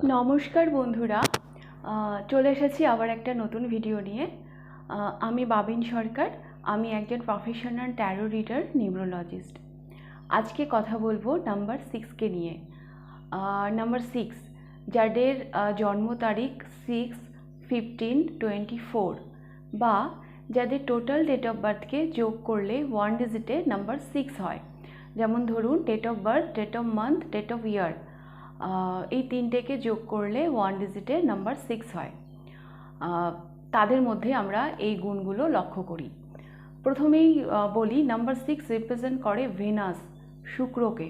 নমস্কার বন্ধুরা, চলে এসেছি আবার একটা নতুন ভিডিও নিয়ে। আমি বাবিন সরকার। আমি একজন প্রফেশনাল ট্যারো রিডার, নিউরোলজিস্ট। আজকে কথা বলবো নাম্বার 6কে নিয়ে। নাম্বার 6 যাদের জন্ম তারিখ 6/15/24 বা যাদের টোটাল ডেট অফ বার্থকে যোগ করলে 1 ডিজিটে নাম্বার 6 হয়। যেমন ধরুন date of birth, date of month, date of year, এই তিনটেকে যোগ করলে 1 ডিজিটে নাম্বার 6 হয়। তাদের মধ্যে আমরা এই গুণগুলো লক্ষ্য করি। প্রথমেই বলি, নাম্বার 6 রিপ্রেজেন্ট করে ভেনাস, শুক্রকে।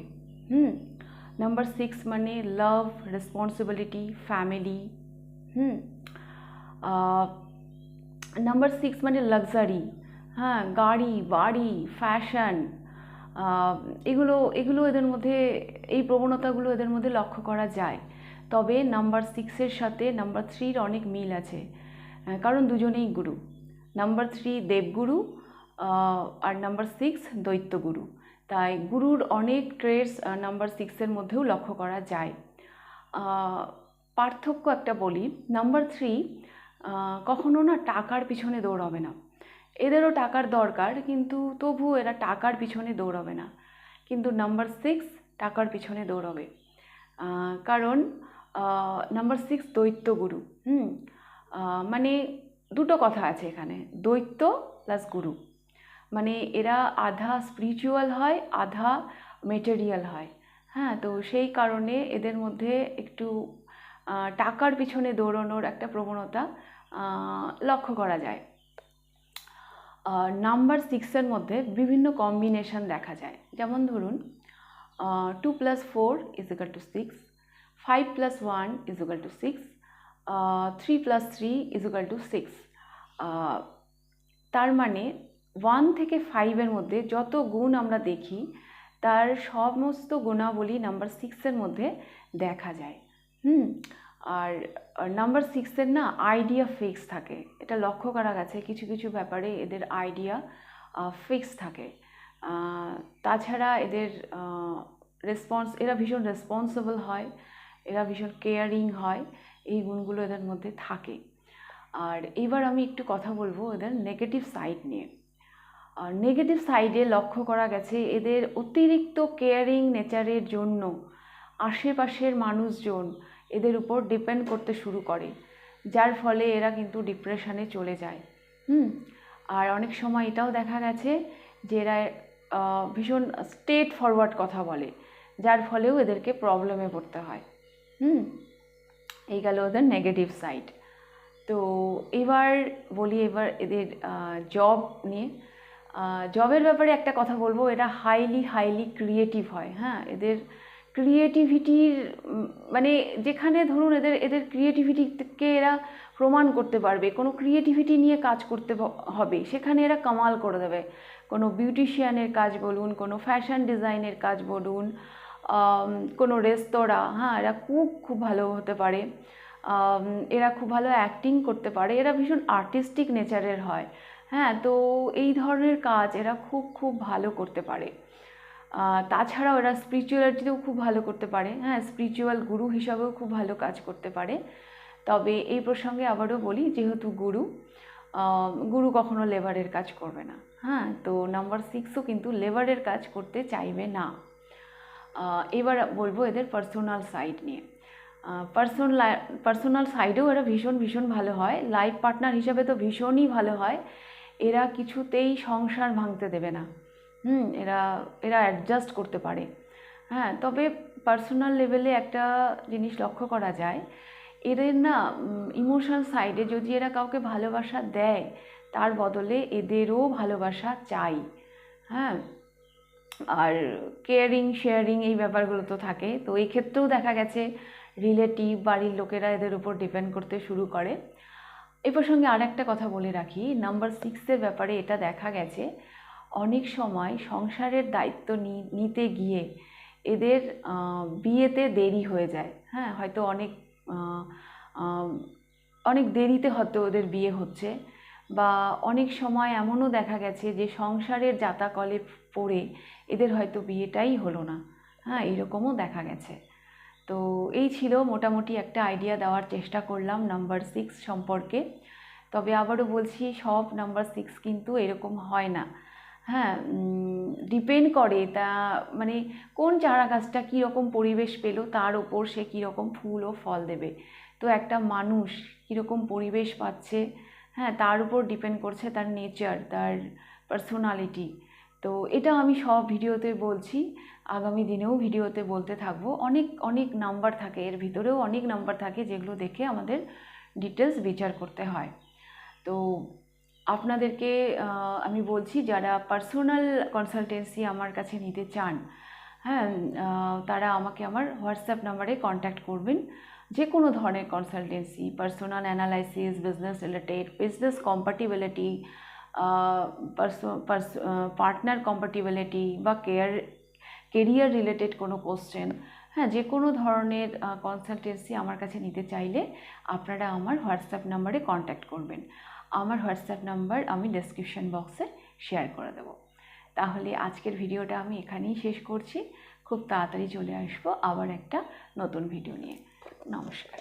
নাম্বার 6 মানে লাভ, রেসপন্সিবিলিটি, ফ্যামিলি। নাম্বার 6 মানে লাক্সারি, গাড়ি, বাড়ি, ফ্যাশন। এগুলো এদের মধ্যে, এই প্রবণতাগুলো এদের মধ্যে লক্ষ্য করা যায়। তবে নাম্বার 6-এর সাথে নাম্বার 3-র অনেক মিল আছে, কারণ দুজনেই গুরু। নাম্বার 3 দেবগুরু, আর নাম্বার 6 দৈত্যগুরু। তাই গুরুর অনেক ট্রেটস নাম্বার 6-এর মধ্যেও লক্ষ্য করা যায়। পার্থক্য একটা বলি, নাম্বার 3 কখনো না টাকার পিছনে দৌড়াবে না। এদেরও টাকার দরকার, কিন্তু তবুও এরা টাকার পিছনে দৌড়াবে না। কিন্তু নাম্বার 6 টাকার পিছনে দৌড়াবে, কারণ নাম্বার 6 দৈত্যগুরু। মানে দুটো কথা আছে এখানে, দৈত্য প্লাস গুরু। মানে এরা আধা স্পিরিচুয়াল হয়, আধা মেটেরিয়াল হয়। তো সেই কারণে এদের মধ্যে একটু টাকার পিছনে দৌড়ানোর একটা প্রবণতা লক্ষ্য করা যায়। নাম্বার 6-এর মধ্যে বিভিন্ন কম্বিনেশন দেখা যায়। যেমন ধরুন 2 + 4 = 6, 5 + 1 = 6, 3 + 3 = 6। তার মানে 1 থেকে 5-এর মধ্যে যত গুণ আমরা দেখি, তার সমস্ত গুণাবলী নাম্বার 6-এর মধ্যে দেখা যায়। আর নাম্বার 6-এর না আইডিয়া ফিক্স থাকে, এটা লক্ষ্য করা গেছে। কিছু কিছু ব্যাপারে এদের আইডিয়া ফিক্স থাকে। তাছাড়া এদের এরা ভীষণ রেসপন্সিবল হয়, এরা ভীষণ কেয়ারিং হয়, এই গুণগুলো এদের মধ্যে থাকে। আর এবার আমি একটু কথা বলবো এদের নেগেটিভ সাইড নিয়ে। নেগেটিভ সাইডে লক্ষ্য করা গেছে এদের অতিরিক্ত কেয়ারিং নেচারের জন্য আশেপাশের মানুষজন এদের উপর ডিপেন্ড করতে শুরু করে, যার ফলে এরা কিন্তু ডিপ্রেশনে চলে যায়। আর অনেক সময় এটাও দেখা গেছে যে এরা ভীষণ স্ট্রেট ফরওয়ার্ড কথা বলে, যার ফলেও এদেরকে প্রবলেমে পড়তে হয়। এই গেল ওদের নেগেটিভ সাইড। তো এবার বলি এদের জব নিয়ে। জবের ব্যাপারে একটা কথা বলবো, এরা হাইলি ক্রিয়েটিভ হয়। এদের ক্রিয়েটিভিটির মানে যেখানে ধরুন এদের ক্রিয়েটিভিটিকে এরা প্রমাণ করতে পারবে, কোনো ক্রিয়েটিভিটি নিয়ে কাজ করতে হবে, সেখানে এরা কামাল করে দেবে। কোনো বিউটিশিয়ানের কাজ বলুন, কোনো ফ্যাশন ডিজাইনের কাজ বলুন, কোনো রেস্তোরাঁ, এরা খুব ভালো হতে পারে। এরা খুব ভালো অ্যাক্টিং করতে পারে, এরা ভীষণ আর্টিস্টিক নেচারের হয়। তো এই ধরনের কাজ এরা খুব ভালো করতে পারে। তাছাড়াও এরা স্পিরিচুয়ালিটিতেও খুব ভালো করতে পারে। স্পিরিচুয়াল গুরু হিসাবেও খুব ভালো কাজ করতে পারে। তবে এই প্রসঙ্গে আবারও বলি, যেহেতু গুরু কখনো লেবারের কাজ করবে না। তো নাম্বার 6ও কিন্তু লেবারের কাজ করতে চাইবে না। এবার বলবো এদের পার্সোনাল সাইড নিয়ে। পার্সোনাল সাইডেও এরা ভীষণ ভালো হয়। লাইফ পার্টনার হিসাবে তো ভীষণই ভালো হয়। এরা কিছুতেই সংসার ভাঙতে দেবে না। এরা অ্যাডজাস্ট করতে পারে। তবে পার্সোনাল লেভেলে একটা জিনিস লক্ষ্য করা যায়, এদের না ইমোশনাল সাইডে যদি এরা কাউকে ভালোবাসা দেয়, তার বদলে এদেরও ভালোবাসা চাই। আর কেয়ারিং শেয়ারিং এই ব্যাপারগুলো তো থাকে। তো এই ক্ষেত্রেও দেখা গেছে রিলেটিভ, বাড়ির লোকেরা এদের উপর ডিপেন্ড করতে শুরু করে। এই প্রসঙ্গে আর একটা কথা বলে রাখি, নাম্বার 6-এর ব্যাপারে এটা দেখা গেছে অনেক সময় সংসারের দায়িত্ব নিতে গিয়ে এদের বিয়েতে দেরি হয়ে যায়। হয়তো অনেক দেরিতে হয়তো ওদের বিয়ে হচ্ছে, বা অনেক সময় এমনও দেখা গেছে যে সংসারের জাতাকলে পড়ে এদের হয়তো বিয়েটাই হলো না। এরকমও দেখা গেছে। তো এই ছিল মোটামুটি একটা আইডিয়া দেওয়ার চেষ্টা করলাম নাম্বার 6 সম্পর্কে। তবে আবারও বলছি, সব নাম্বার 6 কিন্তু এরকম হয় না। হ্যাঁ, ডিপেন্ড করে তা মানে কোন চারা গাছটা কীরকম পরিবেশ পেলো তার ওপর সে কীরকম ফুল ও ফল দেবে। তো একটা মানুষ কীরকম পরিবেশ পাচ্ছে, হ্যাঁ, তার উপর ডিপেন্ড করছে তার নেচার, তার পার্সোনালিটি। তো এটা আমি সব ভিডিওতে বলছি, আগামী দিনেও ভিডিওতে বলতে থাকবো। অনেক অনেক নাম্বার থাকে, এর ভিতরেও অনেক নাম্বার থাকে যেগুলো দেখে আমাদের ডিটেলস বিচার করতে হয়। তো আপনাদেরকে আমি বলছি, যারা পার্সোনাল কনসালটেন্সি আমার কাছে নিতে চান, হ্যাঁ, তারা আমাকে আমার হোয়াটসঅ্যাপ নাম্বারে কন্ট্যাক্ট করবেন। যে কোনো ধরনের consultancy, personal analysis, business related, business compatibility, partner compatibility বা কেরিয়ার রিলেটেড কোনো কোশ্চেন, হ্যাঁ, যে কোনো ধরনের কনসালটেন্সি আমার কাছে নিতে চাইলে আপনারা আমার হোয়াটসঅ্যাপ নাম্বারে কন্ট্যাক্ট করবেন। আমার হোয়াটসঅ্যাপ নাম্বার আমি ডেসক্রিপশন বক্সে শেয়ার করে দেবো। তাহলে আজকের ভিডিওটা আমি এখানেই শেষ করছি। খুব তাড়াতাড়ি চলে আসবো আবার একটা নতুন ভিডিও নিয়ে। নমস্কার।